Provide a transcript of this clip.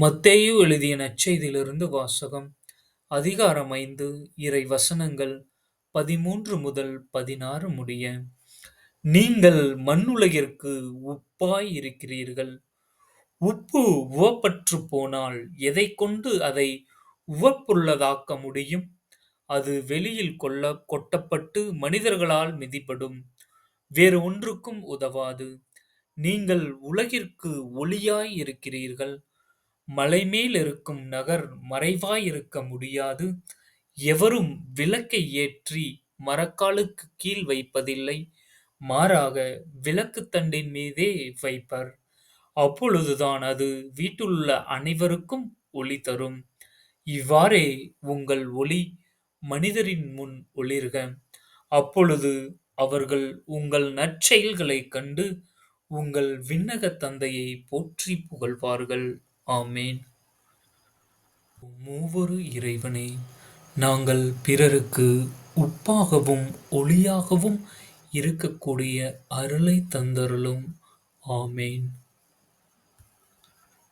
மத்தேயு எழுதிய நற்செய்தியிலிருந்து வாசகம். அதிகாரம் 5 இறை வசனங்கள் 13 முதல் 16 முடிய. நீங்கள் மண்ணுலகிற்கு உப்பாய் இருக்கிறீர்கள். உப்பு உவப்பற்றுப் போனால் எதைக் கொண்டு அதை உவப்புள்ளதாக்க முடியும்? அது வெளியில் கொட்டப்பட்டு மனிதர்களால் மிதிபடும். வேறு ஒன்றுக்கும் உதவாது. நீங்கள் உலகிற்கு ஒளியாய் இருக்கிறீர்கள். மலைமேல் இருக்கும் நகர் மறைவாய் இருக்க முடியாது. எவரும் விளக்கை ஏற்றி மரக்காலுக்கு கீழ் வைப்பதில்லை. மாறாக விளக்குத் தண்டின் மீதே வைப்பர். அப்பொழுதுதான் அது வீட்டிலுள்ள அனைவருக்கும் ஒளி தரும். இவ்வாறே உங்கள் ஒளி மனிதரின் முன் ஒளிர்க. அப்பொழுது அவர்கள் உங்கள் நற்செயல்களைக் கண்டு உங்கள் விண்ணகத் தந்தையை போற்றிப் புகழ்வார்கள். ஆமென். மூவொரு இறைவனே, நாங்கள் பிறருக்கு உப்பாகவும் ஒளியாகவும் இருக்கக்கூடிய அருளைத் தந்தருளும். ஆமென்.